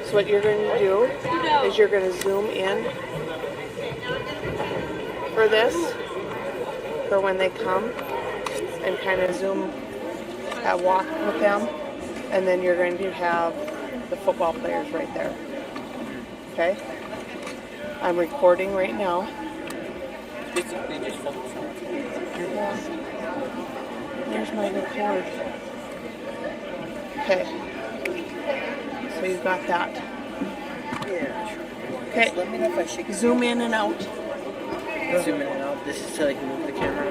So what you're going to do is you're going to zoom in for this, for when they come, and kind of zoom at walk with them, and then you're going to have the football players right there. Okay? I'm recording right now. Basically just focus on it. Yeah. There's my record. Okay. So you got that. Yeah, sure. Okay. Let me know if I shake. Zoom in and out. Zoom in and out. This is to like move the camera.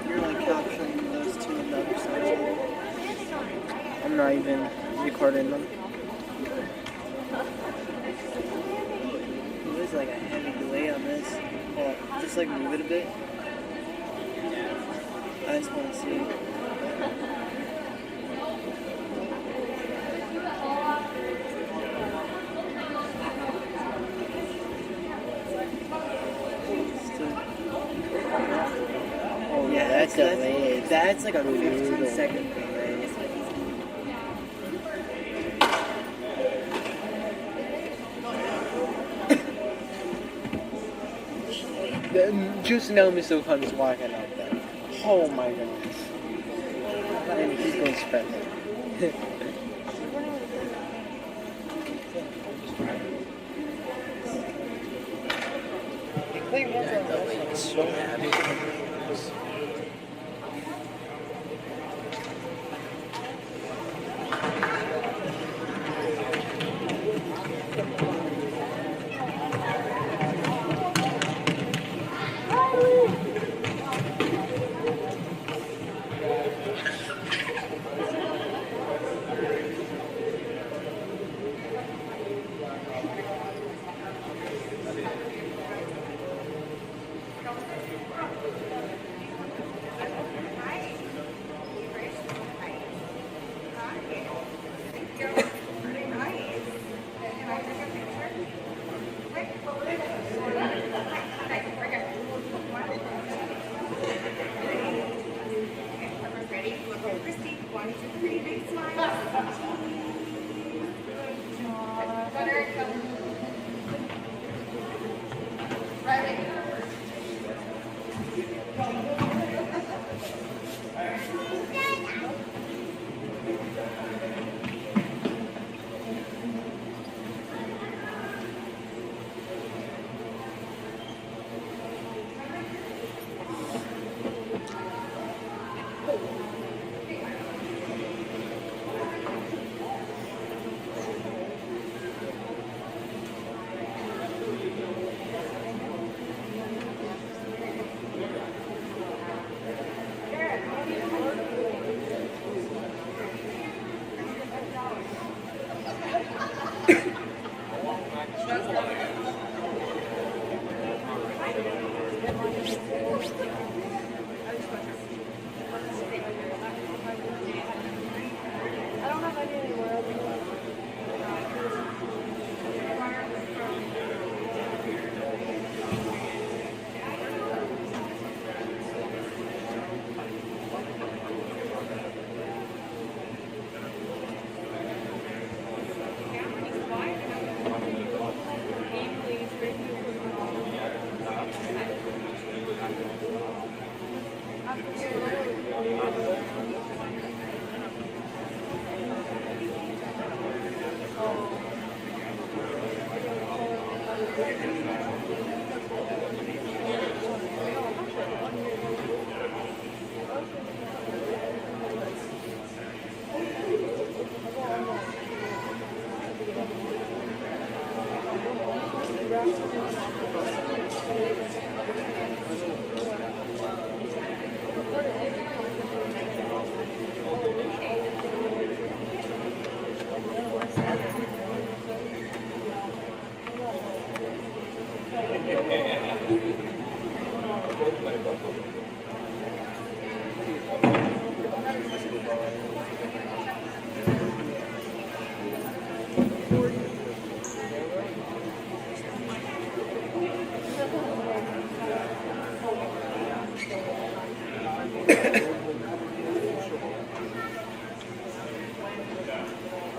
You're like capturing those two on the other side. I'm not even recording them. There's like a heavy delay on this. Oh, just like move it a bit. I just want to see. Oh yeah, that's delayed. That's like a 15-second delay. Just now Mr. Khan is walking out there. Oh my goodness. And he's going to spread it. So happy.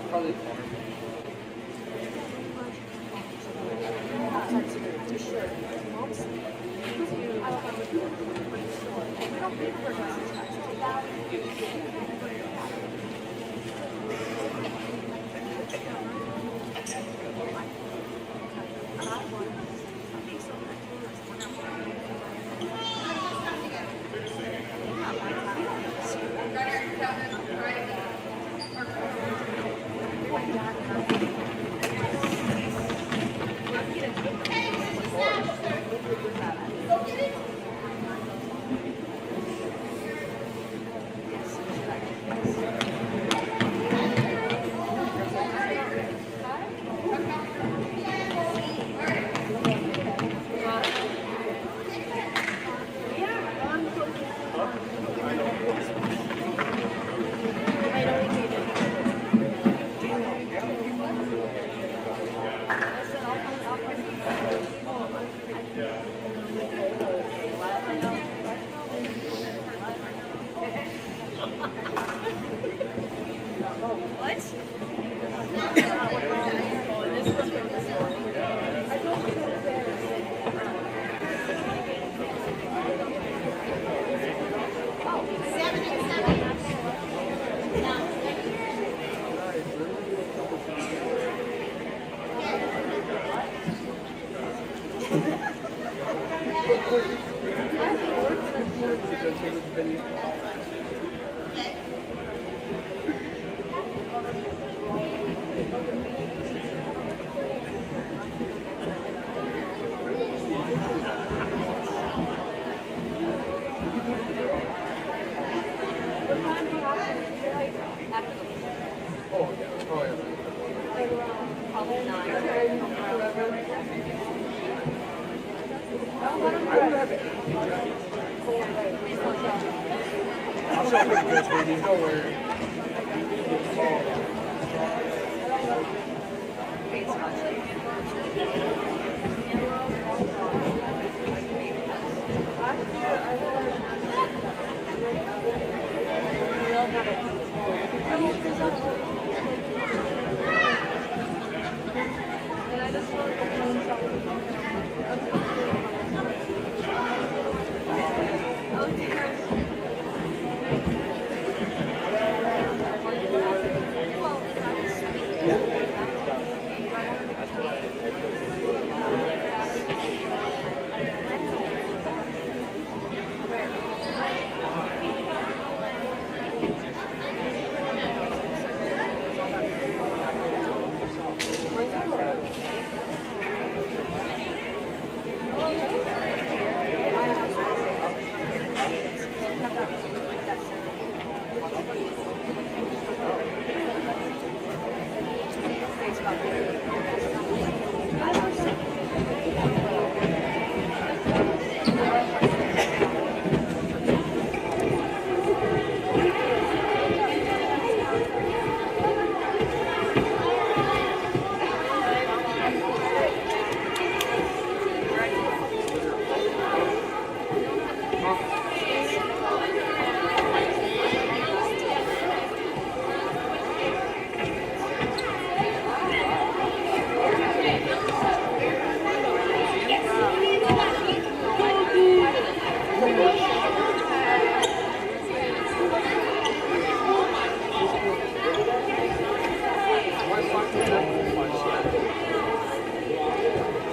Probably farm.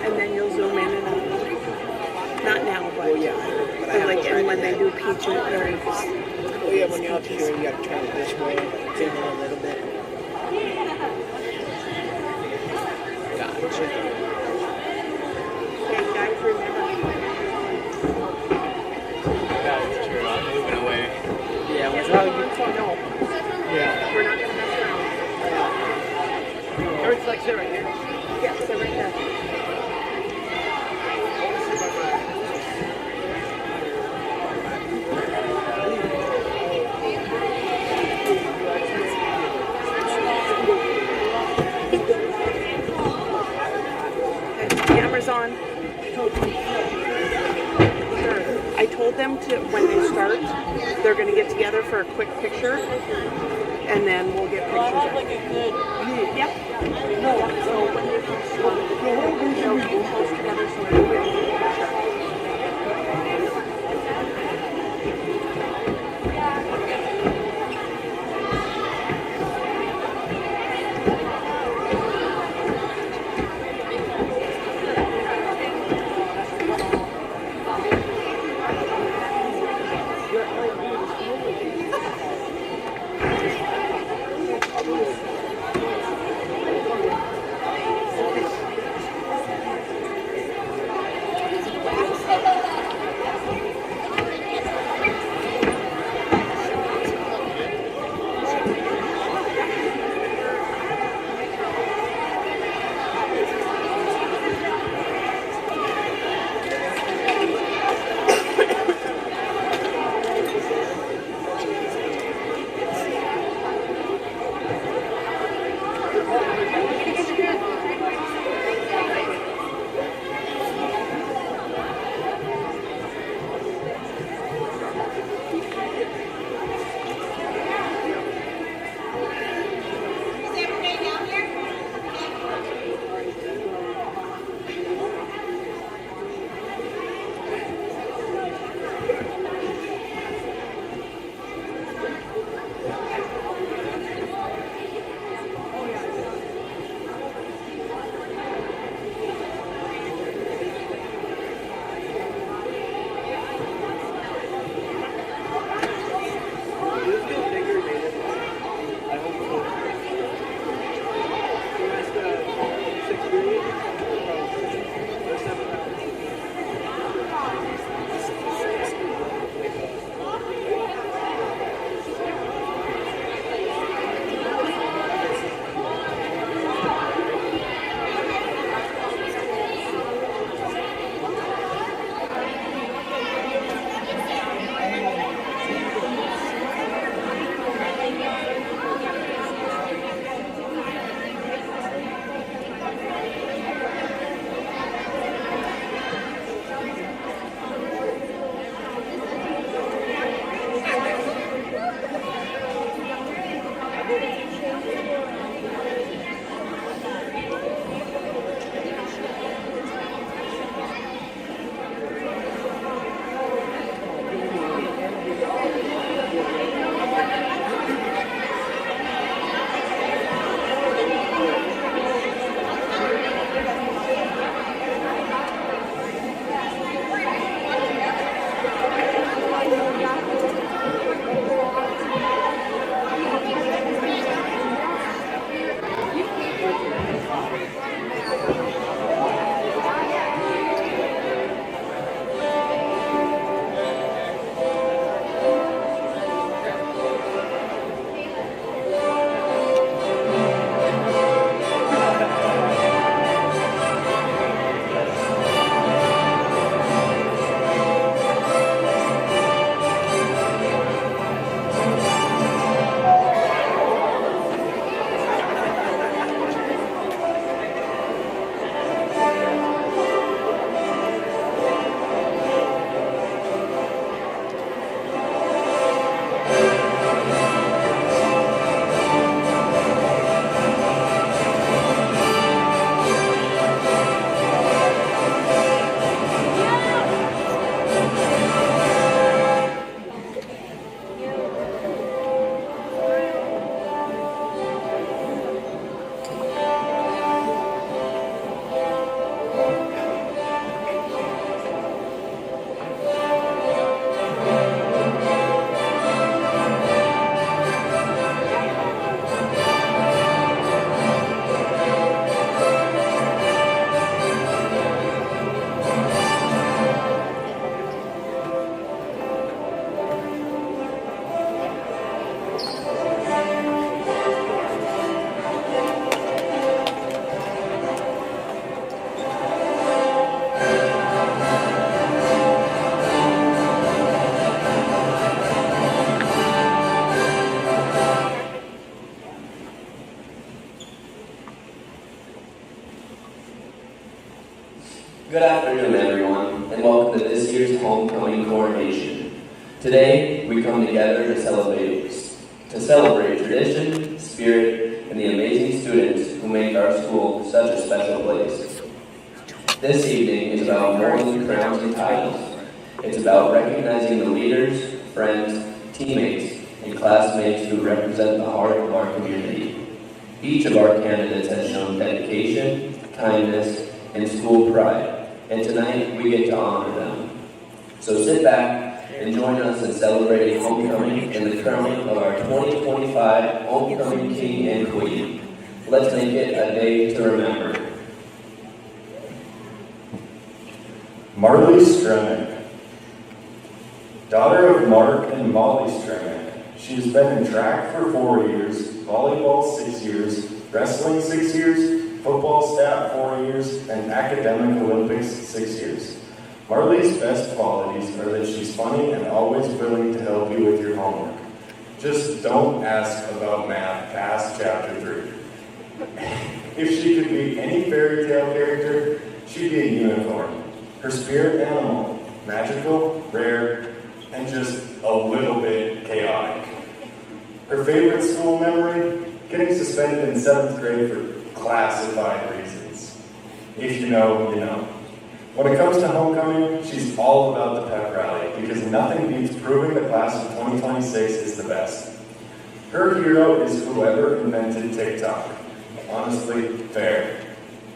And then you'll zoom in and out. Not now, but like and when they do peaches or Oh yeah, when you're up here, you gotta turn it this way, zoom in a little bit. Gotcha. okay, guys, remember. That's true. I'm moving away. Yeah, Yes, well, no, yeah. we're not gonna mess around. Everything's like sit right here. Yeah, so right there. Okay, camera's on. I told told them to, when they start, they're going to get together for a quick picture, and then we'll get pictures. Like a good. Yep. No. So when they come start, they'll be close together so everybody can get a picture. Good afternoon, everyone, and welcome to this year's Homecoming Coronation. Today, we come together to celebrate tradition, spirit, and the amazing students who make our school such a special place. This evening is about more than crowns and titles. It's about recognizing the leaders, friends, teammates, and classmates who represent the heart of our community. Each of our candidates has shown dedication, kindness, and school pride, and tonight we get to honor them. So sit back and join us in celebrating homecoming and the crowning of our 2025 Homecoming King and Queen. Let's make it a day to remember. Marley Stremick. Daughter of Mark and Molly Stremick, she has been in track for 4 years, volleyball 6 years, wrestling 6 years, football stat 4 years, and academic Olympics 6 years. Marley's best qualities are that she's funny and always willing to help you with your homework. Just don't ask about math past chapter 3. If she could be any fairy tale character, she'd be a unicorn. Her spirit animal, magical, rare, and just a little bit chaotic. Her favorite school memory? Getting suspended in 7th grade for classified reasons. If you know, you know. When it comes to homecoming, she's all about the pep rally because nothing beats proving the class of 2026 is the best. Her hero is whoever invented TikTok. Honestly, fair.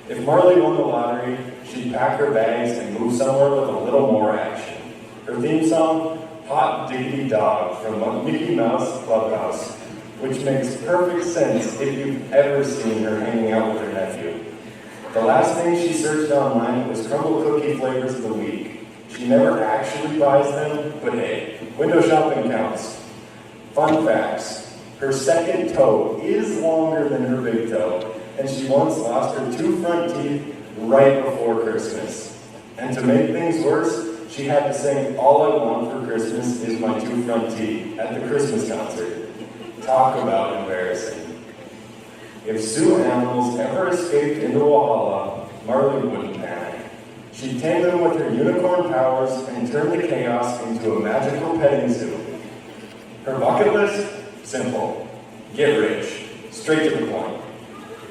If Marley won the lottery, she'd pack her bags and move somewhere with a little more action. Her theme song? Hot Diggity Dog from Mickey Mouse Clubhouse, which makes perfect sense if you've ever seen her hanging out with her nephew. The last thing she searched online was crumble cookie flavors of the week. She never actually buys them, but hey, window shopping counts. Fun facts. Her second toe is longer than her big toe, and she once lost her 2 front teeth right before Christmas. And to make things worse, she had to sing All I Want for Christmas Is My 2 Front Teeth at the Christmas concert. Talk about embarrassing. If zoo animals ever escaped into Walhalla, Marley wouldn't panic. She'd tame them with her unicorn powers and turn the chaos into a magical petting zoo. Her bucket list? Simple. Get rich. Straight to the point.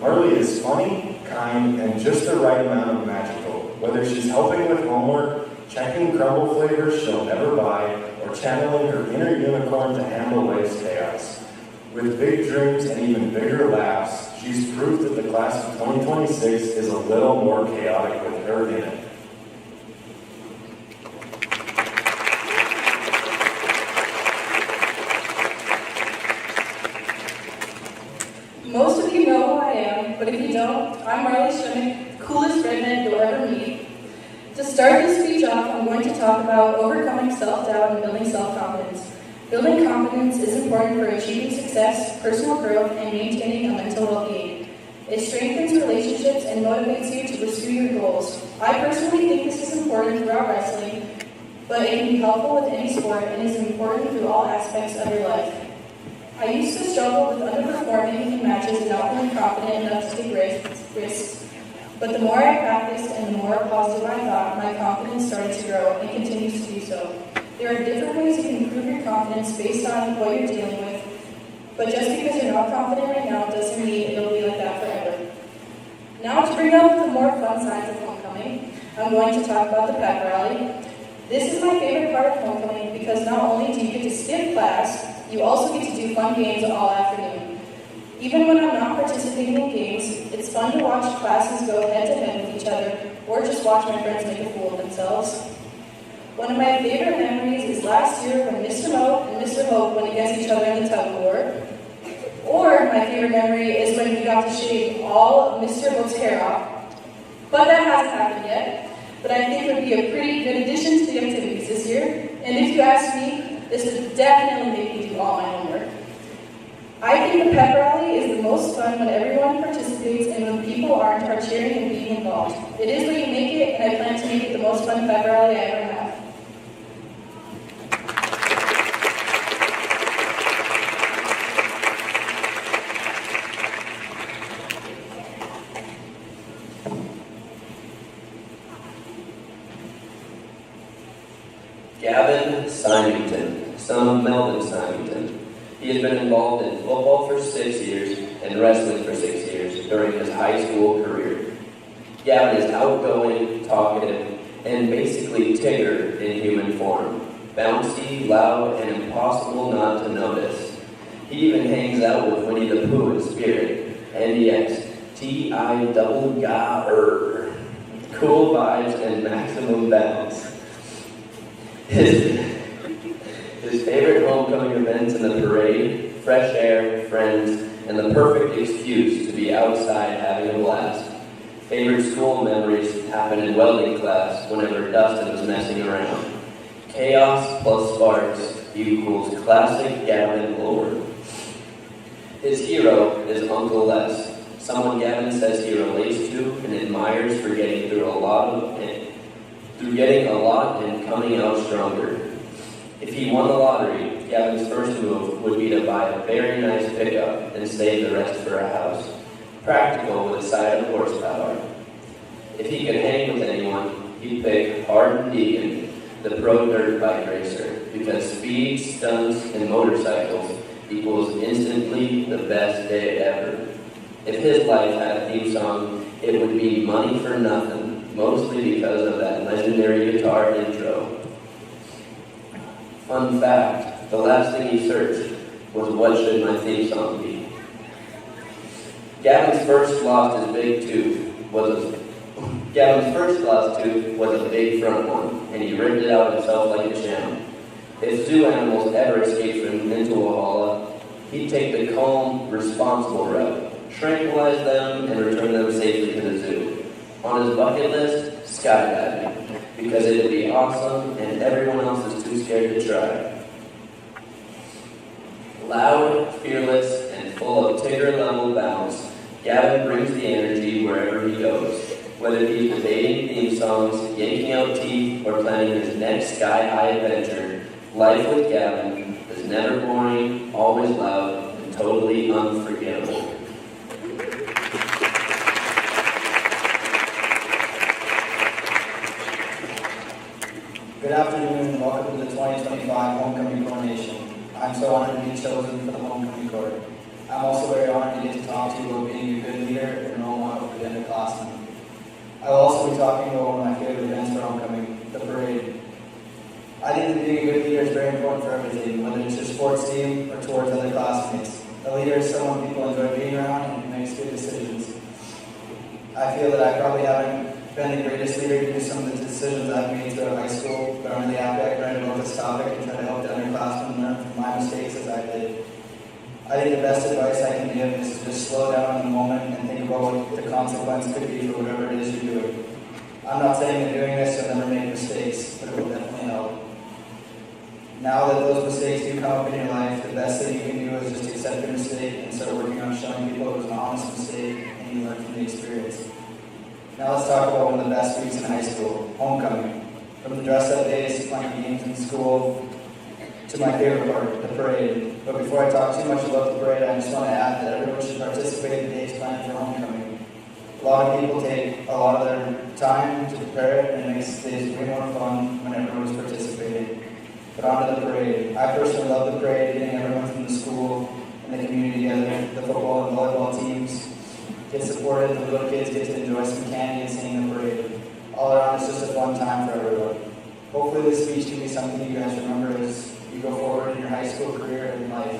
Marley is funny, kind, and just the right amount of magical. Whether she's helping with homework, checking crumble flavors she'll never buy, or channeling her inner unicorn to handle life's chaos. With big dreams and even bigger laughs, she's proof that the class of 2026 is a little more chaotic with her in it. Most of you know who I am, but if you don't, I'm Walhalla Coronation, coolest redneck you'll ever meet. To start this speech off, I'm going to talk about overcoming self-doubt and building self-confidence. Building confidence is important for achieving success, personal growth, and maintaining a mental well-being. It strengthens relationships and motivates you to pursue your goals. I personally think this is important throughout wrestling, but it can be helpful with any sport and is important through all aspects of your life. I used to struggle with underperforming in matches and not feeling confident enough to take risks. But the more I practiced and the more positive I thought, my confidence started to grow and continues to do so. There are different ways you can improve your confidence based on what you're dealing with, but just because you're not confident right now doesn't mean it'll be like that forever. Now to bring up the more fun sides of homecoming, I'm going to talk about the pep rally. This is my favorite part of homecoming because not only do you get to skip class, you also get to do fun games all afternoon. Even when I'm not participating in games, it's fun to watch classes go head-to-head with each other, or just watch my friends make a fool of themselves. One of my favorite memories is last year when Mr. Mo and Mr. Hope went against each other in the tug of war. Or my favorite memory is when we got to shave all of Mr. Hope's hair off. But that hasn't happened yet. But I think it would be a pretty good addition to the activities this year. And if you ask me, this would definitely make me do all my homework. I think the pep rally is the most fun when everyone participates and when people aren't are cheering and being involved. It is what you make it, and I plan to make it the most fun pep rally I ever have. Gavin Symington, son of Melvin Symington. He has been involved in football for 6 years and wrestling for 6 years during his high school career. Gavin is outgoing, talkative, and basically Tigger in human form. Bouncy, loud, and impossible not to notice. He even hangs out with Winnie the Pooh in spirit, and yes, T-I-double-G-A-R. Cool vibes and maximum balance. His favorite homecoming events in the parade, fresh air, friends, and the perfect excuse to be outside having a blast. Favorite school memories happen in welding class whenever Dustin was messing around. Chaos plus sparks equals classic Gavin lore. His hero is Uncle Les, someone Gavin says he relates to and admires for getting through getting a lot and coming out stronger. If he won the lottery, Gavin's first move would be to buy a very nice pickup and save the rest for a house. Practical with a side of horsepower. If he could hang with anyone, he'd pick Hardin Deegan, the pro dirt bike racer, because speed, stunts, and motorcycles equals instantly the best day ever. If his life had a theme song, it would be Money for Nothing, mostly because of that legendary guitar intro. Fun fact, the last thing he searched was what should my theme song be. Gavin's first lost big tooth was a big front one, and he ripped it out himself like a champ. If zoo animals ever escaped from into Walhalla, he'd take the calm, responsible route, tranquilize them, and return them safely to the zoo. On his bucket list, skydiving, because it'd be awesome and everyone else is too scared to try. Loud, fearless, and full of Tigger-level bounce, Gavin brings the energy wherever he goes. Whether he's debating theme songs, yanking out teeth, or planning his next sky-high adventure, life with Gavin is never boring, always loud, and totally unforgettable. Good afternoon and welcome to the 2025 Homecoming Coronation. I'm so honored to be chosen for the Homecoming Court. I'm also very honored to get to talk to you about being a good leader and a role model for the underclassmen. I will also be talking about one of my favorite events for homecoming, the parade. I think that being a good leader is very important for everything, whether it's your sports team or towards other classmates. A leader is someone people enjoy being around and who makes good decisions. I feel that I probably haven't been the greatest leader to do some of the decisions I've made throughout high school, but I'm really happy I can write about this topic and try to help the underclassmen learn from my mistakes as I did. I think the best advice I can give is to just slow down in the moment and think about what the consequence could be for whatever it is you're doing. I'm not saying that doing this you'll never make mistakes, but it will definitely help. Now that those mistakes do come up in your life, the best thing you can do is just accept your mistake and start working on showing people it was an honest mistake and you learn from the experience. Now let's talk about one of the best weeks in high school, homecoming. From the dress-up days to playing games in school, to my favorite part, the parade. But before I talk too much about the parade, I just want to add that everyone should participate in the days planned for homecoming. A lot of people take a lot of their time to prepare it, and it makes the days way more fun when everyone is participating. But on to the parade. I personally love the parade, getting everyone from the school and the community together. The football and volleyball teams get supported, the little kids get to enjoy some candy and seeing the parade. All around, it's just a fun time for everyone. Hopefully this speech can be something you guys remember as you go forward in your high school career and life.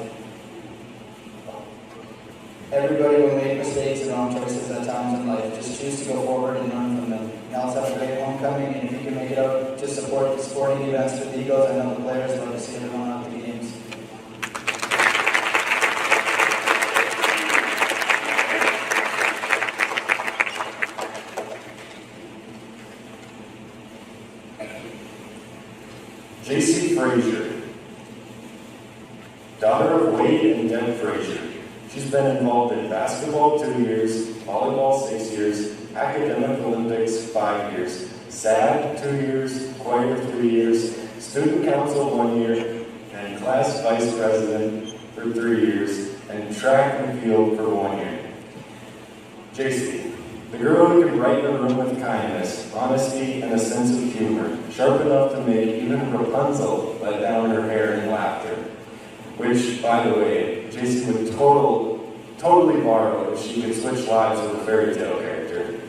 Everybody will make mistakes and wrong choices at times in life. Just choose to go forward and learn from them. Now let's have a great homecoming, and if you can make it out to support the sporting events for the Eagles, I know the players love to see everyone out at the games. J.C. Frazier, daughter of Wade and Deb Frazier. She's been involved in basketball 2 years, volleyball 6 years, academic Olympics 5 years, SAD 2 years, choir 3 years, student council 1 year, and class vice president for 3 years, and track and field for 1 year. JC, The girl who could brighten a room with kindness, honesty, and a sense of humor, sharp enough to make even Rapunzel let down her hair in laughter. Which, by the way, JC would totally borrow if she could switch lives with a fairy tale character.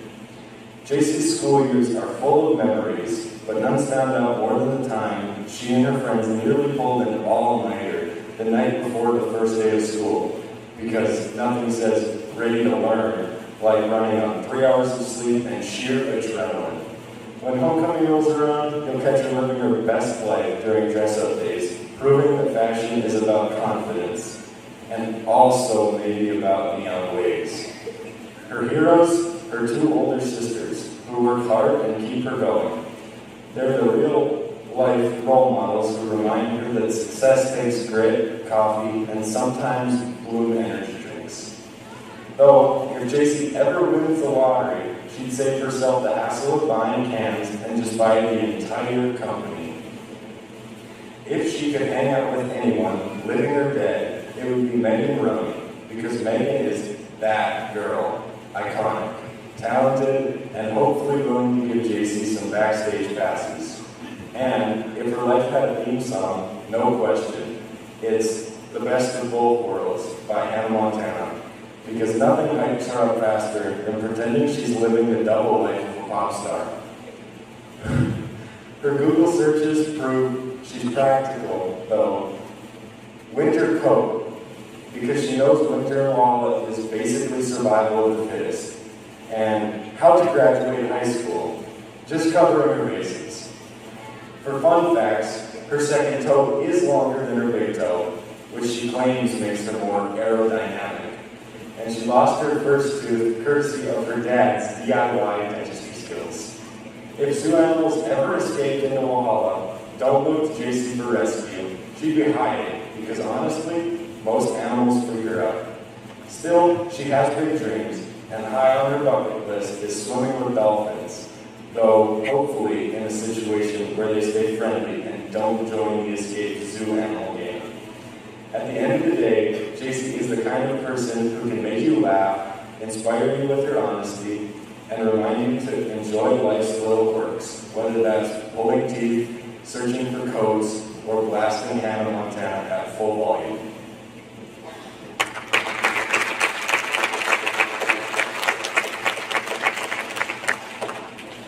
JC's school years are full of memories, but none stand out more than the time she and her friends nearly pulled an all-nighter the night before the first day of school, because nothing says ready to learn like running on 3 hours of sleep and sheer adrenaline. When homecoming rolls around, you'll catch her living her best life during dress-up days, proving that fashion is about confidence, and also maybe about neon waves. Her heroes, her 2 older sisters, who work hard and keep her going. They're the real-life role models who remind her that success takes grit, coffee, and sometimes blue energy drinks. Though, if JC ever wins the lottery, she'd save herself the hassle of buying cans and just buy the entire company. If she could hang out with anyone, living or dead, it would be Megan Rooney, because Megan is that girl, iconic, talented, and hopefully willing to give JC some backstage passes. And if her life had a theme song, no question, it's The Best of Both Worlds by Hannah Montana. Because nothing hypes her up faster than pretending she's living the double life of a pop star. Her Google searches prove she's practical, though. Winter coat, because she knows winter in Walhalla is basically survival of the fittest. And how to graduate high school, just covering her bases. For fun facts, her second toe is longer than her big toe, which she claims makes her more aerodynamic. And she lost her first tooth courtesy of her dad's DIY dentistry skills. If zoo animals ever escaped into Walhalla, don't look to JC for rescue. She'd be hiding, because honestly, most animals freak her out. Still, she has big dreams, and high on her bucket list is swimming with dolphins, though hopefully in a situation where they stay friendly and don't join the escaped zoo animal game. At the end of the day, JC is the kind of person who can make you laugh, inspire you with her honesty, and remind you to enjoy life's little quirks, whether that's pulling teeth, searching for codes, or blasting Hannah Montana at full volume.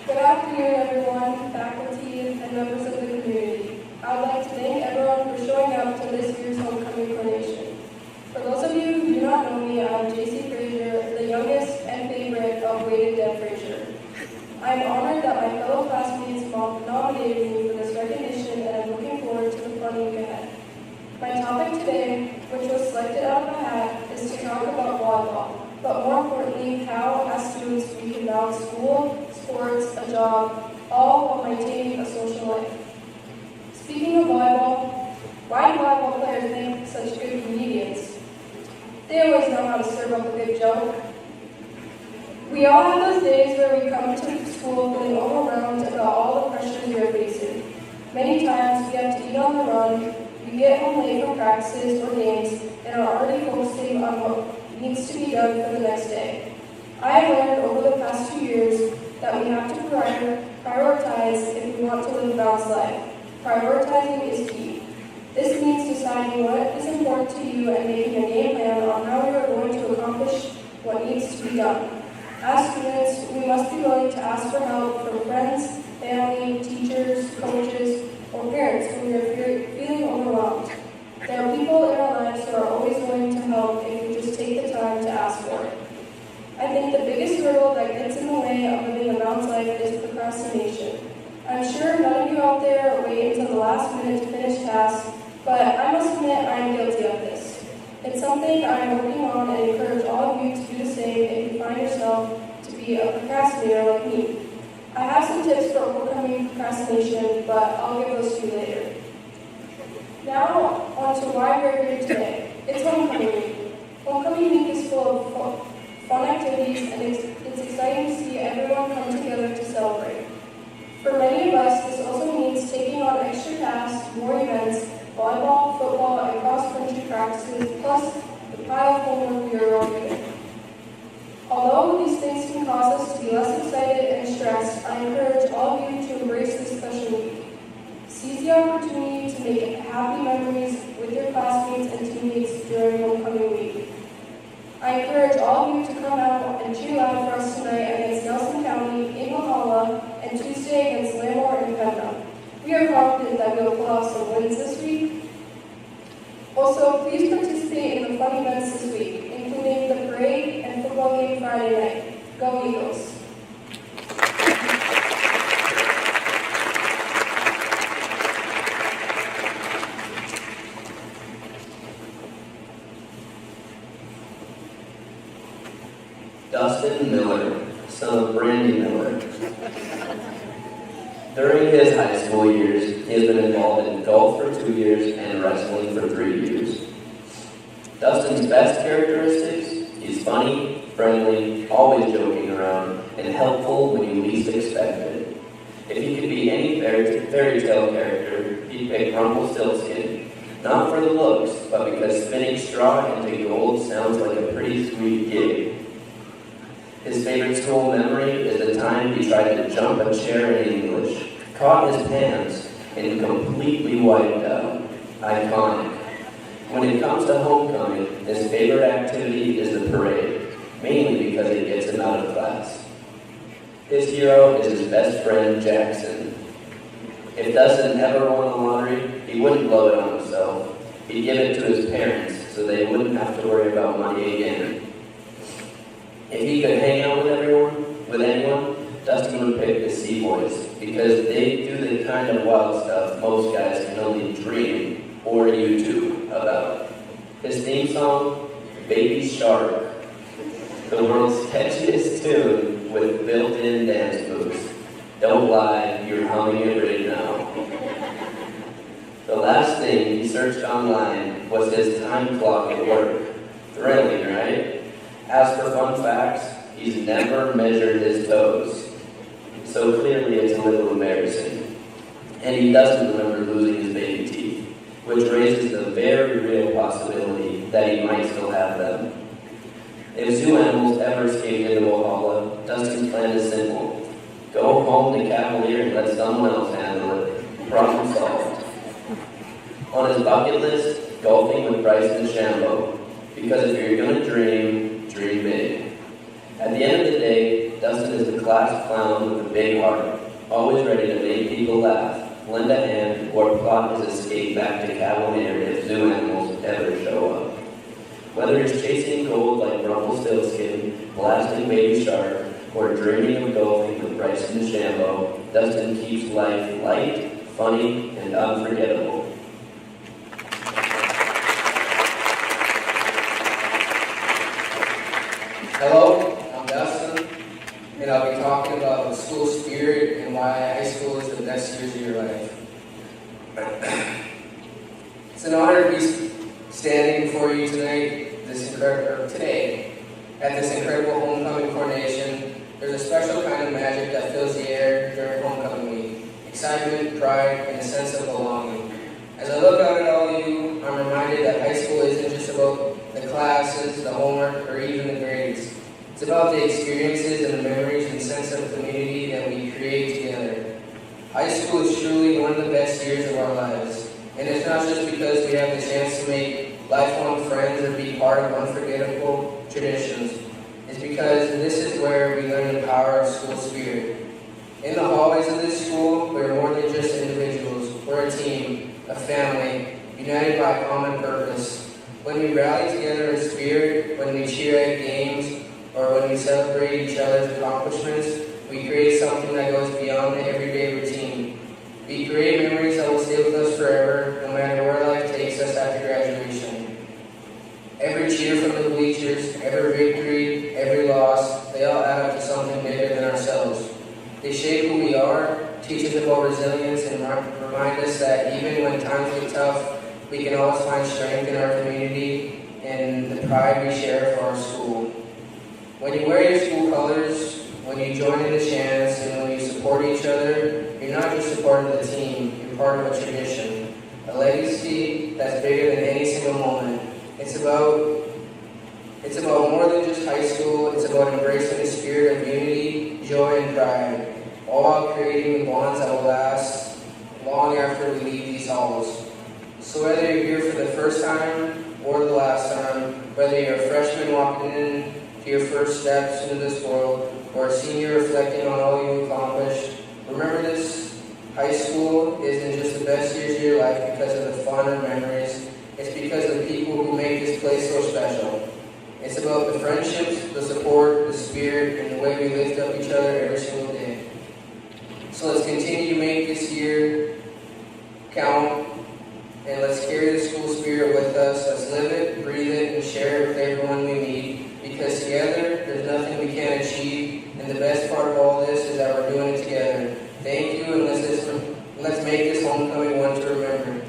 Good afternoon, everyone, faculty, and members of the community. I would like to thank everyone for showing up to this year's homecoming coronation. For those of you who do not know me, I'm JC Frazier, the youngest and favorite of Wade and Deb Frazier. I am honored that my fellow classmates nominated me for this recognition, and I'm looking forward to the fun week ahead. My topic today, which was selected out of a hat, is to talk about volleyball, but more importantly, how as students we can balance school, sports, a job, all while maintaining a social life. Speaking of volleyball, why do volleyball players make such good comedians? They always know how to serve up a good joke. We all have those days where we come to school feeling overwhelmed about all the pressures we are facing. Many times we have to eat on the run, we get home late from practices or games, and are already focusing on what needs to be done for the next day. I have learned over the past 2 years that we have to prioritize if we want to live a balanced life. Prioritizing is key. This means deciding what is important to you and making a game plan on how you are going to accomplish what needs to be done. As students, we must be willing to ask for help from friends, family, teachers, coaches, or parents when we are feeling overwhelmed. There are people in our lives who are always willing to help if we just take the time to ask for it. I think the biggest hurdle that gets in the way of living a balanced life is procrastination. I'm sure none of you out there wait until the last minute to finish tasks, but I must admit I am guilty of this. It's something I am working on and encourage all of you to do the same if you find yourself to be a procrastinator like me. I have some tips for overcoming procrastination, but I'll give those to you later. Now, on to why we're here today. It's homecoming week. Homecoming week is full of fun activities, and it's exciting to see everyone come together to celebrate. For many of us, this also means taking on extra tasks, more events, volleyball, football, and cross-country practices, plus the pile of homework we are all doing. Although these things can cause us stressed, I encourage all of you to embrace this special week. Seize the opportunity to make happy memories with your classmates and teammates during homecoming week. I encourage all of you to come out and cheer loud for us tonight against Nelson County in Walhalla and Tuesday against Lamore and Pembroke. We are confident that we will pull off some wins this week. Also, please participate in the fun events this week, including the parade and football game Friday night. Go Eagles! Dustin Miller, son of Brandy Miller. During his high school years, he has been involved in golf for 2 years and wrestling for 3 years. Dustin's best characteristics: he's funny, friendly, always joking around, and helpful when you least expect it. If he could be any fairy tale character, he'd pick Rumpelstiltskin. Not for the looks, but because spinning straw into gold sounds like a pretty sweet gig. His favorite school memory is the time he tried to jump a chair in English, caught his pants, and completely wiped out. Iconic. When it comes to homecoming, his favorite activity is the parade, mainly because it gets him out of class. His hero is his best friend, Jackson. If Dustin ever won the lottery, he wouldn't blow it on himself. He'd give it to his parents so they wouldn't have to worry about money again. If he could hang out with anyone, Dustin would pick the Seaboys, because they do the kind of wild stuff most guys can only dream or YouTube about. His theme song, Baby Shark, the world's catchiest tune with built-in dance moves. Don't lie, you're humming it right now. The last thing he searched online was his time clock at work. Thrilling, right? As for fun facts, he's never measured his toes. So clearly it's a little embarrassing. And he doesn't remember losing his baby teeth, which raises the very real possibility that he might still have them. If zoo animals ever escaped into Walhalla, Dustin's plan is simple. Go home to Cavalier and let someone else handle it. Problem solved. On his bucket list, golfing with Bryson DeChambeau. Because if you're going to dream, dream big. At the end of the day, Dustin is the class clown with a big heart, always ready to make people laugh, lend a hand, or plot his escape back to Cavalier if zoo animals ever show up. Whether he's chasing gold like Rumpelstiltskin, blasting Baby Shark, or dreaming of golfing with Bryson DeChambeau, Dustin keeps life light, funny, and unforgettable. Hello, I'm Dustin, and I'll be talking about the school spirit and why high school is the best years of your life. It's an honor to be standing before you today at this incredible homecoming coronation. There's a special kind of magic that fills the air during homecoming week. Excitement, pride, and a sense of belonging. As I look out at all of you, I'm reminded that high school isn't just about the classes, the homework, or even the grades. It's about the experiences and the memories and sense of community that we create together. High school is truly one of the best years of our lives. And it's not just because we have the chance to make lifelong friends or be part of unforgettable traditions. It's because this is where we learn the power of school spirit. In the hallways of this school, we're more than just individuals. We're a team, a family, united by a common purpose. When we rally together in spirit, when we cheer at games, or when we celebrate each other's accomplishments, we create something that goes beyond the everyday routine. We create memories that will stay with us forever, no matter where life takes us after graduation. Every cheer from the bleachers, every victory, every loss, they all add up to something bigger than ourselves. They shape who we are, teach us about resilience, and remind us that even when times get tough, we can always find strength in our community and the pride we share for our school. When you wear your school colors, when you join in the chants, and when you support each other, you're not just a part of the team, you're part of a tradition, a legacy that's bigger than any single moment. It's about more than just high school. It's about embracing the spirit of unity, joy, and pride, all while creating bonds that will last long after we leave these halls. So whether you're here for the first time or the last time, whether you're a freshman walking in to your first steps into this world, or a senior reflecting on all you accomplished, remember this: high school isn't just the best years of your life because of the fun or memories. It's because of the people who make this place so special. It's about the friendships, the support, the spirit, and the way we lift up each other every single day. So let's continue to make this year count, and let's carry the school spirit with us. Let's live it, breathe it, and share it with everyone we meet, because together there's nothing we can't achieve, and the best part of all this is that we're doing it together. Thank you, and let's make this homecoming one to remember.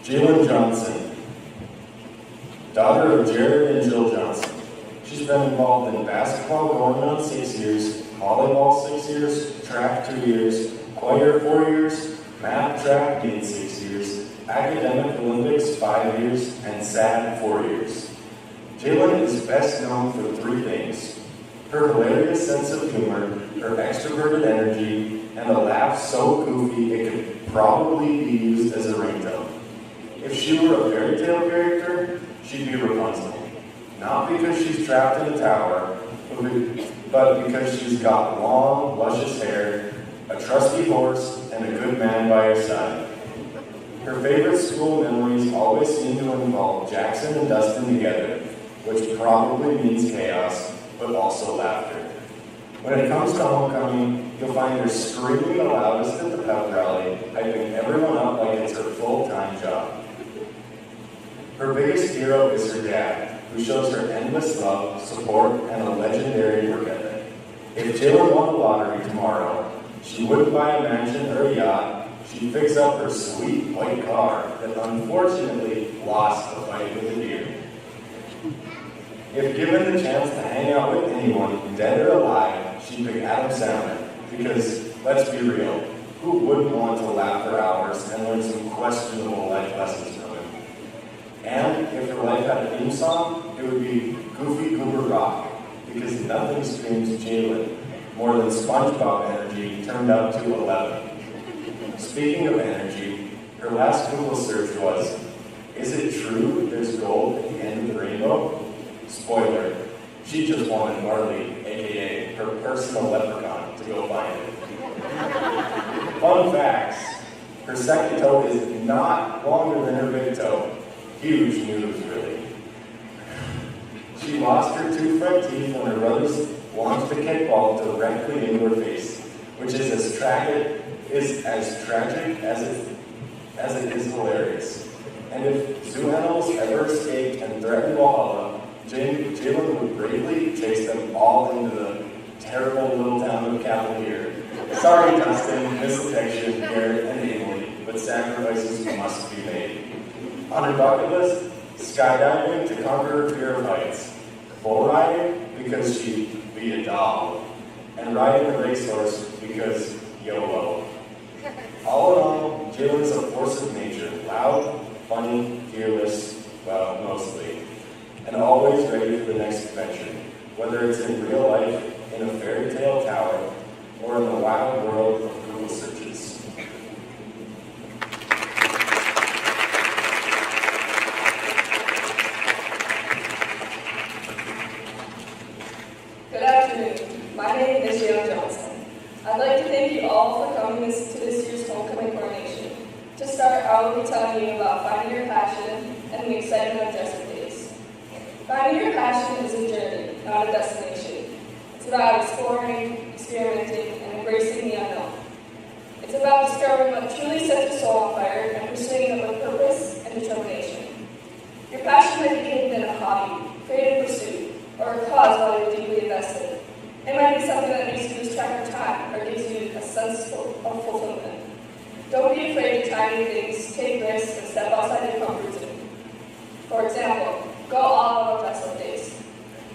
Jalen Johnson, daughter of Jared and Jill Johnson. She's been involved in basketball going on 6 years, volleyball 6 years, track 2 years, choir 4 years, math track gained 6 years, academic Olympics 5 years, and SAD 4 years. Jalen is best known for 3 things: her hilarious sense of humor, her extroverted energy, and a laugh so goofy it could probably be used as a ringtone. If she were a fairy tale character, she'd be Rapunzel. Not because she's trapped in a tower, but because she's got long, luscious hair, a trusty horse, and a good man by her side. Her favorite school memories always seem to involve Jackson and Dustin together, which probably means chaos, but also laughter. When it comes to homecoming, you'll find her screaming the loudest at the pep rally, hyping everyone up like it's her full-time job. Her biggest hero is her dad, who shows her endless love, support, and a legendary work ethic. If Jalen won the lottery tomorrow, she wouldn't buy a mansion or a yacht. She'd fix up her sweet white car that unfortunately lost the fight with the deer. If given the chance to hang out with anyone, dead or alive, she'd pick Adam Sandler, because, let's be real, who wouldn't want to laugh for hours and learn some questionable life lessons from him? And if her life had a theme song, it would be Goofy Goober Rock, because nothing screams Jalen more than SpongeBob energy turned up to 11. Speaking of energy, her last Google search was, is it true there's gold at the end of the rainbow? Spoiler, she just wanted Marley, aka her personal leprechaun, to go find it. Fun facts, her second toe is not longer than her big toe. Huge news, really. She lost her 2 front teeth when her brothers launched a kickball directly into her face, which is as tragic as it is hilarious. And if zoo animals ever escaped and threatened Walhalla, Jalen would bravely chase them all into the terrible little town of Cavalier. Sorry, Dustin, misdetection, Garrett, and Emily, but sacrifices must be made. On her bucket list, skydiving to conquer her fear of heights, bull riding because she'd be a doll, and riding a racehorse because YOLO. All in all, Jalen's a force of nature, loud, funny, fearless, well, mostly, and always ready for the next adventure, whether it's in real life, in a fairy tale tower, or in the wild world of Google searches. Good afternoon. My name is Jalen Johnson. I'd like to thank you all for coming to this year's homecoming coronation. To start, I will be telling you about finding your passion and the excitement of Desert Days. Finding your passion is a journey, not a destination. It's about exploring, experimenting, and embracing the unknown. It's about discovering what truly sets your soul on fire and pursuing it with purpose and determination. Your passion might be hidden in a hobby, creative pursuit, or a cause while you're deeply invested. It might be something that makes you lose track of time or gives you a sense of fulfillment. Don't be afraid to try new things, take risks, and step outside your comfort zone. For example, go all out on Desert Days.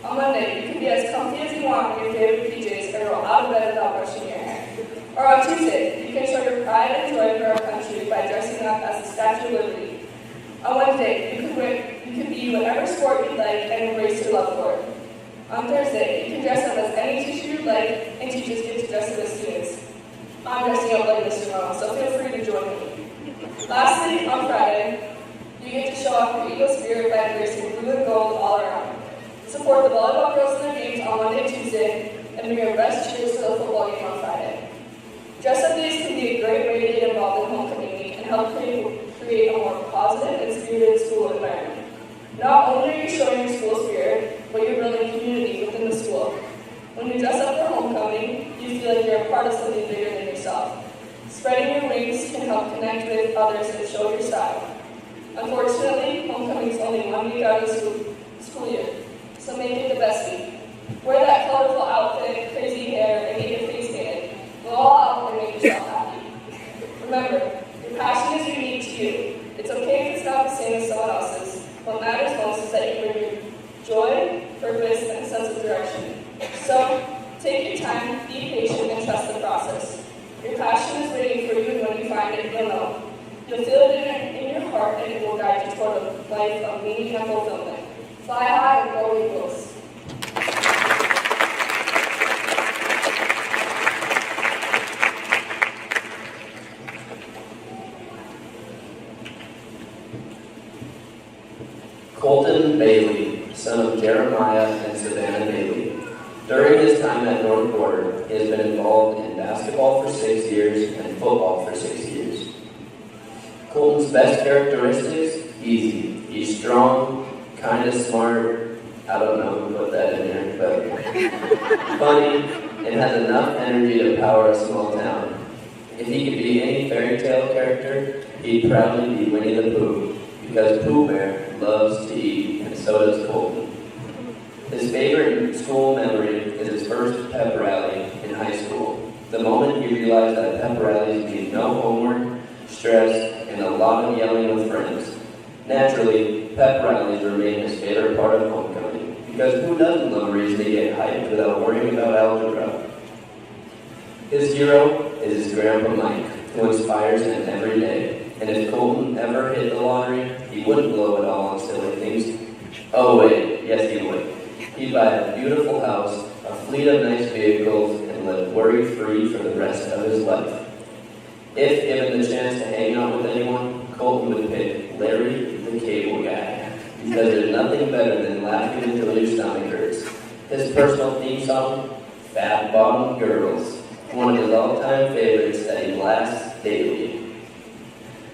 On Monday, you can be as comfy as you want in your favorite PJs or roll out of bed without brushing your hair. Or on Tuesday, you can show your pride and joy for our country by dressing up as the Statue of Liberty. On Wednesday, you can be whatever sport you'd like and embrace your love for it. On Thursday, you can dress up as any teacher you'd like, and teachers get to dress up as students. I'm dressing up like Mr. Mom, so feel free to join me. Lastly, on Friday, you get to show off your Eagle spirit by embracing blue and gold all around. Support the volleyball girls in their games on Monday and Tuesday, and bring your best cheers to the football game on Friday. Dress-up days can be a great way to get involved in homecoming week and help create a more positive and spirited school environment. Not only are you showing your school spirit, but you're building community within the school. When you dress up for homecoming, you feel like you're a part of something bigger than yourself. Spreading your wings can help connect with others and show your style. Unfortunately, homecoming is only 1 week out of the school year, so make it the best week. Wear that colorful outfit, crazy hair, and get your face painted. Go all out and make yourself happy. Remember, your passion is unique to you. It's okay if it's not the same as someone else's. What matters most is that you bring your joy, purpose, and sense of direction. So, take your time, be patient, and trust the process. Your passion is waiting for you, and when you find it, you'll know. You'll feel it in your heart, and it will guide you toward a life of meaning and fulfillment. Fly high and go Eagles. Colton Bailey, son of Jeremiah and Savannah Bailey. During his time at North Border, he has been involved in basketball for 6 years and football for 6 years. Colton's best characteristics, easy. He's strong, kind of smart, I don't know who put that in there, but funny, and has enough energy to power a small town. If he could be any fairy tale character, he'd probably be Winnie the Pooh, because Pooh Bear loves to eat, and so does Colton. His favorite school memory is his first pep rally in high school. The moment he realized that pep rallies mean no homework, stress, and a lot of yelling with friends. Naturally, pep rallies remain his favorite part of homecoming, because who doesn't love a reason to get hyped without worrying about algebra? His hero is his grandpa Mike, who inspires him every day. And if Colton ever hit the lottery, he wouldn't blow it all on silly things. Oh wait, yes he would. He'd buy a beautiful house, a fleet of nice vehicles, and live worry-free for the rest of his life. If given the chance to hang out with anyone, Colton would pick Larry the Cable Guy, because there's nothing better than laughing until your stomach hurts. His personal theme song, Fat Bottom Girls, one of his all-time favorites that he blasts daily.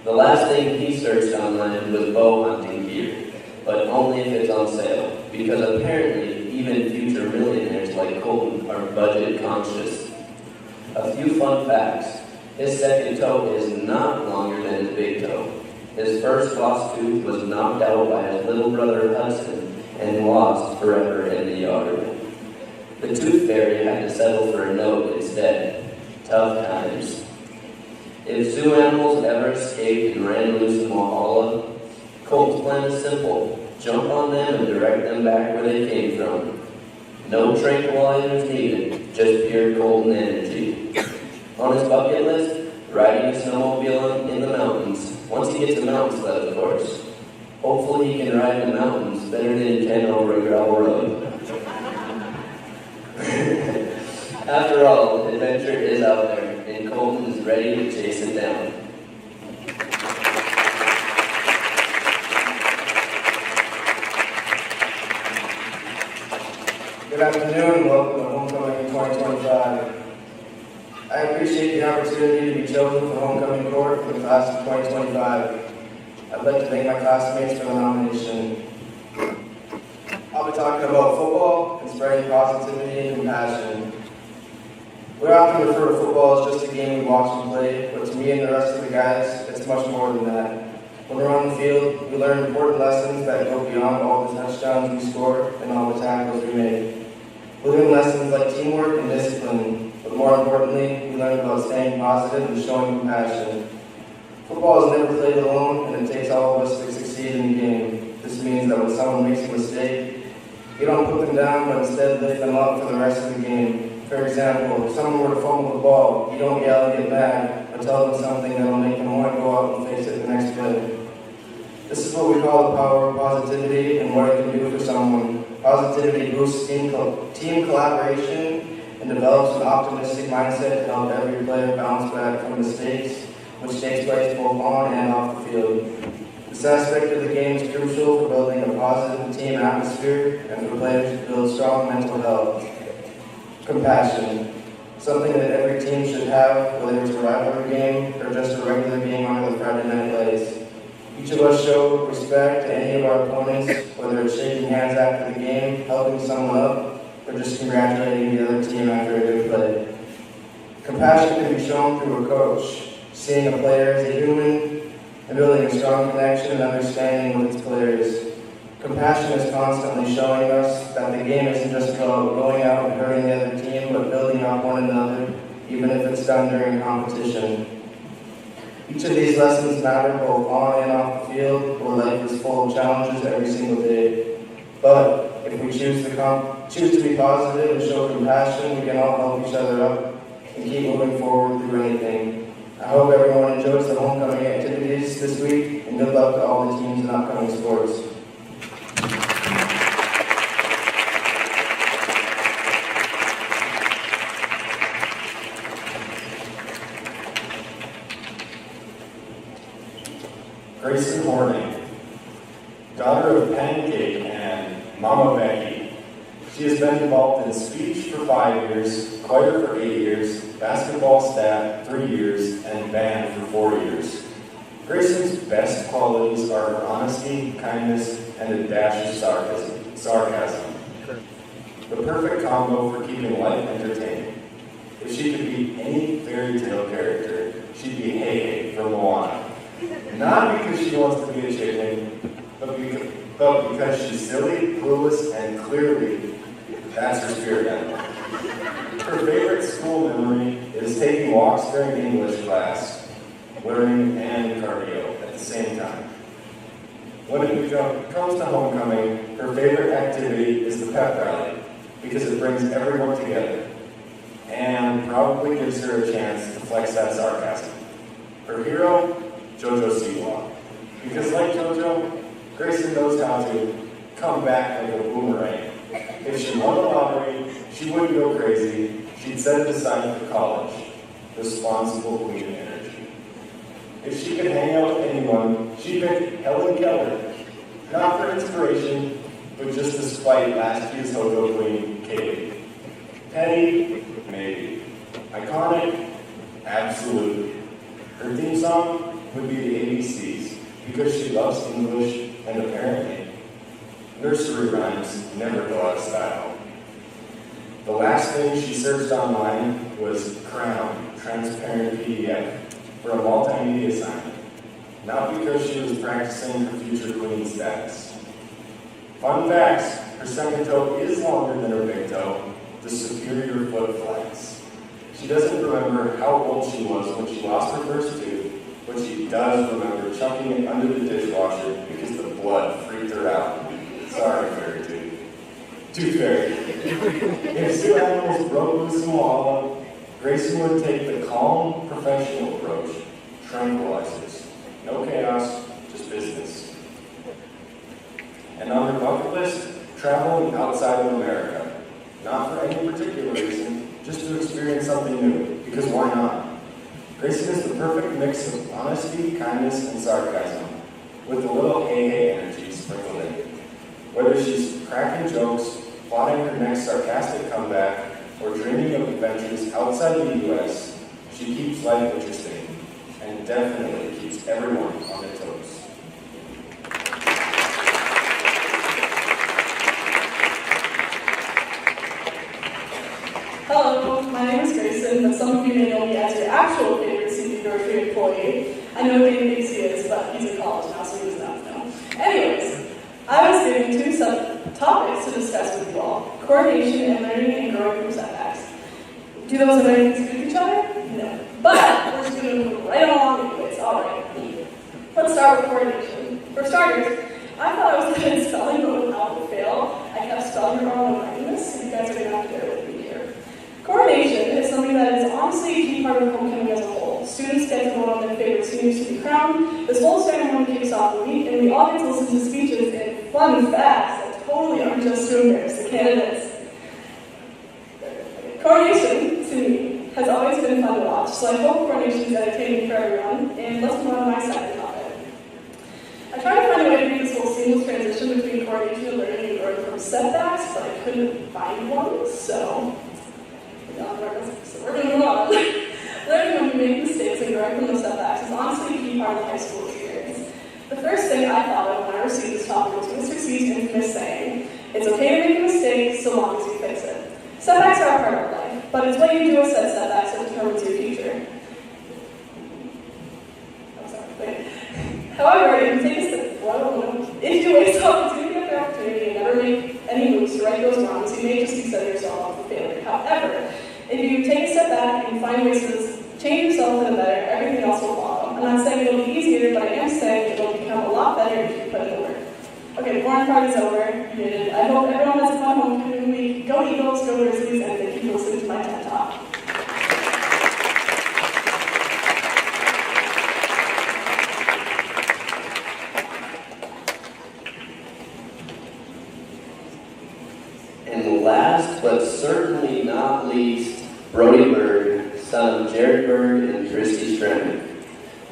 The last thing he searched online was bow hunting gear, but only if it's on sale, because apparently even future millionaires like Colton are budget conscious. A few fun facts. His second toe is not longer than his big toe. His first lost tooth was knocked out by his little brother Hudson and lost forever in the yard. The tooth fairy had to settle for a note instead. Tough times. If zoo animals ever escaped and ran loose in Walhalla, Colton's plan is simple. Jump on them and direct them back where they came from. No tranquilizers needed, just pure Colton energy. On his bucket list, riding a snowmobile in the mountains. Once he gets a mountain sled, of course. Hopefully he can ride in the mountains better than he can over a gravel road. After all, adventure is out there, and Colton is ready to chase it down. Good afternoon and welcome to Homecoming 2025. I appreciate the opportunity to be chosen for Homecoming Court for the class of 2025. I'd like to thank my classmates for the nomination. I'll be talking about football and spreading positivity and compassion. We often refer to football as just a game we watch and play, but to me and the rest of the guys, it's much more than that. When we're on the field, we learn important lessons that go beyond all the touchdowns we score and all the tackles we make. We learn lessons like teamwork and discipline, but more importantly, we learn about staying positive and showing compassion. Football is never played alone, and it takes all of us to succeed in the game. This means that when someone makes a mistake, you don't put them down, but instead lift them up for the rest of the game. For example, if someone were to fumble the ball, you don't yell and get mad, but tell them something that will make them want to go out and face it the next play. This is what we call the power of positivity and what it can do for someone. Positivity boosts team collaboration and develops an optimistic mindset to help every player bounce back from mistakes, which takes place both on and off the field. This aspect of the game is crucial for building a positive team atmosphere and for players to build strong mental health. Compassion, something that every team should have, whether it's a rivalry game or just a regular game on the Friday night lights. Each of us show respect to any of our opponents, whether it's shaking hands after the game, helping someone up, or just congratulating the other team after a good play. Compassion can be shown through a coach, seeing a player as a human, and building a strong connection and understanding with its players. Compassion is constantly showing us that the game isn't just about going out and hurting the other team, but building up one another, even if it's done during competition. Each of these lessons matter both on and off the field, where life is full of challenges every single day. But if we choose to be positive and show compassion, we can all help each other up and keep moving forward through anything. I hope everyone enjoys the homecoming activities this week, and good luck to all the teams in upcoming sports. Grayson Horning, daughter of Pancake and Mama Becky. She has been involved in speech for 5 years, choir for 8 years, basketball staff 3 years, and band for 4 years. Grayson's best qualities are her honesty, kindness, and a dash of sarcasm. The perfect combo for keeping life entertaining. If she could be any fairy tale character, she'd be Hey from Moana. Not because she wants to be a chicken, but because she's silly, clueless, and clearly, that's her spirit animal. Her favorite school memory is taking walks during English class, learning and cardio at the same time. When it comes to homecoming, her favorite activity is the pep rally, because it brings everyone together, and probably gives her a chance to flex that sarcasm. Her hero, JoJo Siwa. Because like JoJo, Grayson knows how to come back like a boomerang. If she won the lottery, she wouldn't go crazy. She'd set it aside for college. Responsible queen of energy. If she could hang out with anyone, she'd pick Helen Keller. Not for inspiration, but just to spite last year's Hogo queen, Kaylee. Petty? Maybe. Iconic? Absolutely. Her theme song would be the ABCs, because she loves English and apparently nursery rhymes never go out of style. The last thing she searched online was Crown Transparent PDF for a multimedia assignment, not because she was practicing for future queen status. Fun facts, her second toe is longer than her big toe, the superior foot flex. She doesn't remember how old she was when she lost her first tooth, but she does remember chucking it under the dishwasher because the blood freaked her out. Sorry, fairy tooth. Tooth fairy. If zoo animals broke loose in Walhalla, Grayson would take the calm, professional approach. Tranquilizers. No chaos, just business. And on her bucket list, traveling outside of America. Not for any particular reason, just to experience something new, because why not? Grayson is the perfect mix of honesty, kindness, and sarcasm, with a little hey energy sprinkled in. Whether she's cracking jokes, plotting her next sarcastic comeback, or dreaming of adventures outside the U.S., she keeps life interesting, and definitely keeps everyone on their toes. Hello, my name is Grayson, but some of you may know me as your actual favorite CD grocery employee. I know Dave thinks he is, but he's in college now, so he does not know. Anyways, I was given two topics to discuss with you all: coordination and learning and growing from setbacks. Do those have anything to do with each other? No. But we're just going to move right along anyways. All right. Let's start with coordination. For starters, I thought I was good at spelling, but without the fail, I kept spelling wrong and writing this, so you guys are going to have to bear with me here. Coronation is something that is honestly a key part of homecoming as a whole. Students get to vote on their favorite seniors to be crowned. This whole ceremony kicks off the week, and we all get to listen to speeches and fun facts that totally aren't just to embarrass the candidates. Coronation, to me, has always been fun to watch, so I hope Coronation is entertaining for everyone, and let's move on to my side of the topic. I tried to find a way to make this whole seamless transition between coronation and learning and growing from setbacks, but I couldn't find one, so we're going to move on. Learning when we make mistakes and growing from those setbacks is honestly a key part of the high school experience. The first thing I thought of when I received this topic was Mr. C's infamous saying, "It's okay to make a mistake so long as you fix it." Setbacks are a part of life, but it's what you do with said setbacks that determines your future. However, if you waste opportunity after opportunity and never make any moves to right those wrongs, you may just be setting yourself up for failure. However, if you take a step back and find ways to change yourself for the better, everything else will follow. I'm not saying it'll be easier, but I am saying it'll become a lot better if you put in the work. Okay, the boring part is over. I hope everyone has a fun homecoming week. Go Eagles, go Grizzlies, and thank you for listening to my TED Talk. And last but certainly not least, Brody Berg, son of Jared Berg and Christy Stremick.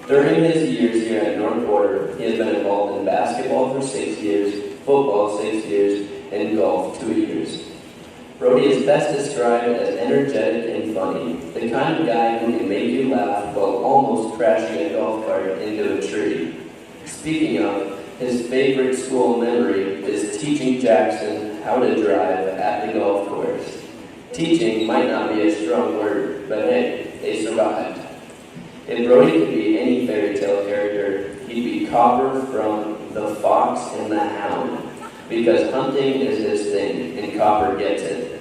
During his years here at North Border, he has been involved in basketball for 6 years, football 6 years, and golf 2 years. Brody is best described as energetic and funny, the kind of guy who can make you laugh while almost crashing a golf cart into a tree. Speaking of, his favorite school memory is teaching Jackson how to drive at the golf course. Teaching might not be a strong word, but hey, they survived. If Brody could be any fairy tale character, he'd be Copper from The Fox and the Hound, because hunting is his thing, and Copper gets it.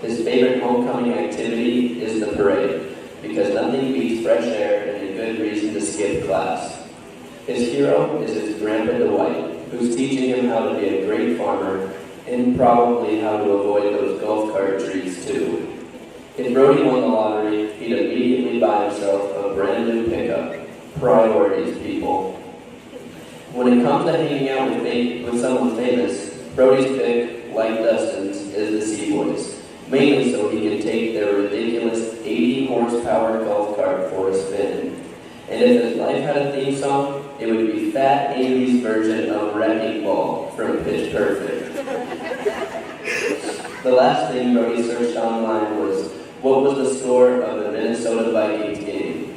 His favorite homecoming activity is the parade, because nothing beats fresh air and a good reason to skip class. His hero is his Grandpa Dwight, who's teaching him how to be a great farmer, and probably how to avoid those golf cart trees too. If Brody won the lottery, he'd immediately buy himself a brand new pickup. Priorities, people. When it comes to hanging out with someone famous, Brody's pick, like Dustin's, is the Seaboys, mainly so he can take their ridiculous 80 horsepower golf cart for a spin. And if his life had a theme song, it would be Fat Amy's version of Wrecking Ball from Pitch Perfect. The last thing Brody searched online was, what was the score of the Minnesota Vikings game?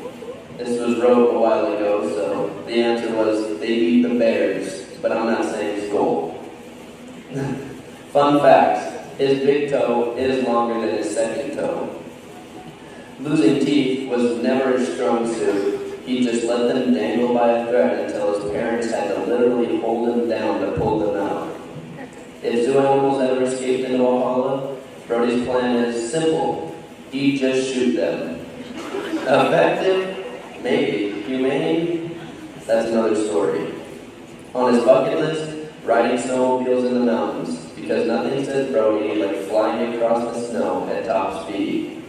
This was wrote a while ago, so the answer was, they beat the Bears, but I'm not saying score. Fun fact, his big toe is longer than his second toe. Losing teeth was never his strong suit. He just let them dangle by a thread until his parents had to literally hold him down to pull them out. If zoo animals ever escaped into Walhalla, Brody's plan is simple. He'd just shoot them. Effective? Maybe. Humane? That's another story. On his bucket list, riding snowmobiles in the mountains, because nothing says Brody like flying across the snow at top speed.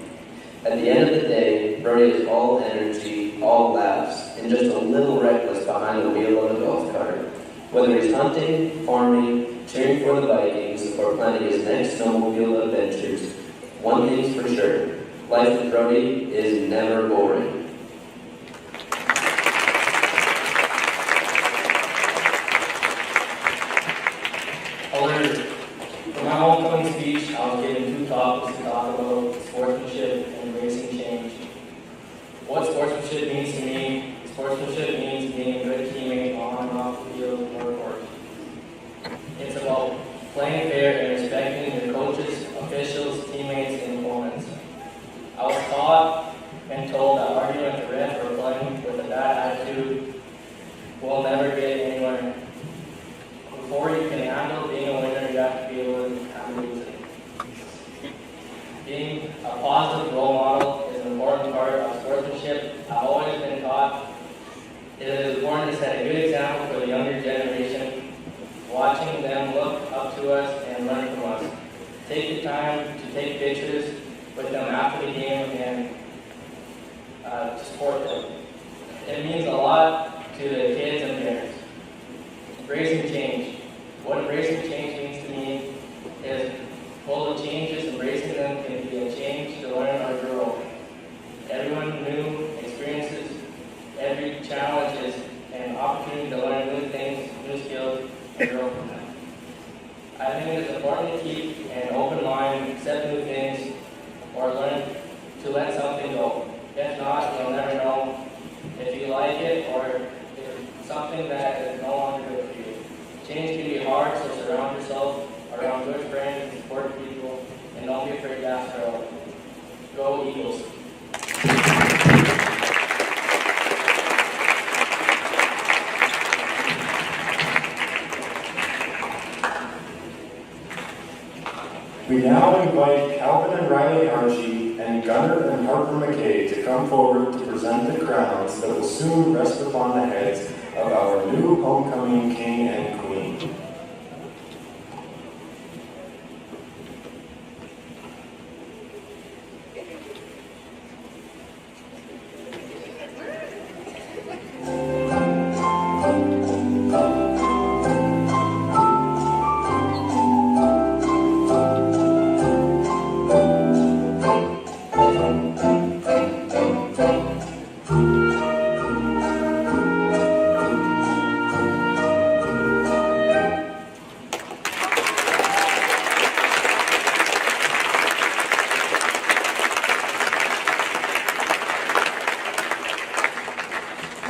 At the end of the day, Brody is all energy, all laughs, and just a little reckless behind the wheel of a golf cart. Whether he's hunting, farming, cheering for the Vikings, or planning his next snowmobile adventures, one thing's for sure, life with Brody is never boring. For my homecoming speech, I was given 2 topics to talk about: sportsmanship and racing change. What sportsmanship means to me: sportsmanship means being a good teammate on and off the field or court. It's about playing fair and respecting your coaches, officials, teammates, and opponents. I was taught and told that arguing with the ref or playing with a bad attitude will never get anywhere. Before you can handle being a winner, you have to be able to handle losing. Being a positive role model is an important part of sportsmanship. I've always been taught it is important to set a good example for the younger generation, watching them look up to us and learn from us. Take the time to take pictures, with them after the game and to support them. It means a lot to the kids and parents. Embracing change. What embracing change means to me is full of changes, embracing them can be a change to learn or grow. Everyone new experiences, every challenge is an opportunity to learn new things, new skills, and grow from them. I think it is important to keep an open mind, accept new things, or learn to let something go. If not, you'll never know if you like it or if it's something that is no longer good for you. Change can be hard, so surround yourself around good friends and support people, and don't be afraid to ask for help. Go Eagles. We now invite Calvin and Riley Archie and Gunnar and Harper McKay to come forward to present the crowns that will soon rest upon the heads of our new homecoming king and queen.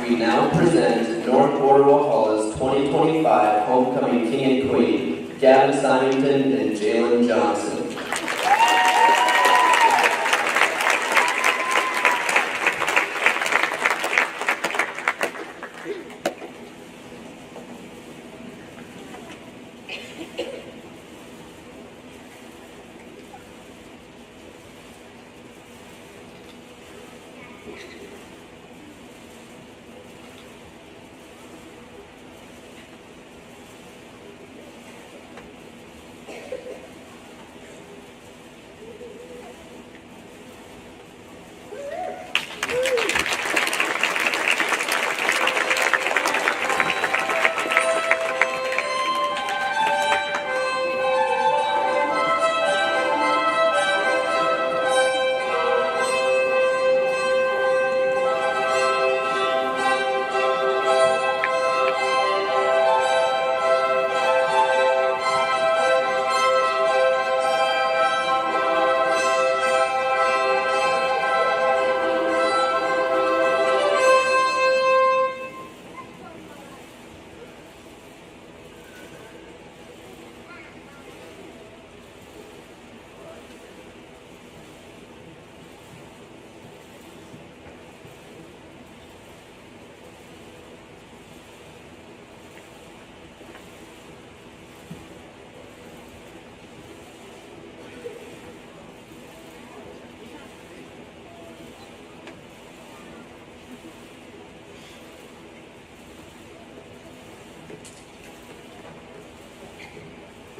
We now present North Border Walhalla's 2025 Homecoming King and Queen, Gavin Symington and Jalen Johnson.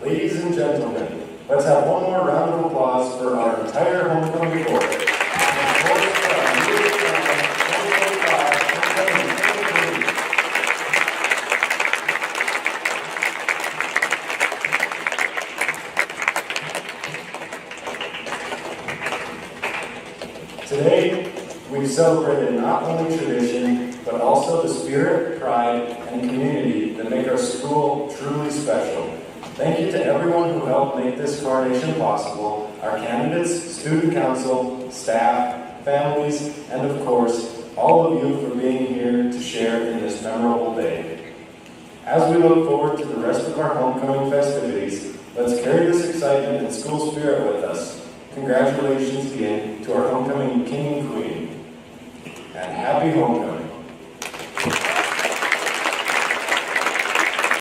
Ladies and gentlemen, let's have one more round of applause for our entire homecoming court. Today, we've celebrated not only tradition, but also the spirit, pride, and community that make our school truly special. Thank you to everyone who helped make this coronation possible, our candidates, student council, staff, families, and of course, all of you for being here to share in this memorable day. As we look forward to the rest of our homecoming festivities, let's carry this excitement and school spirit with us. Congratulations again to our homecoming king and queen, and happy homecoming.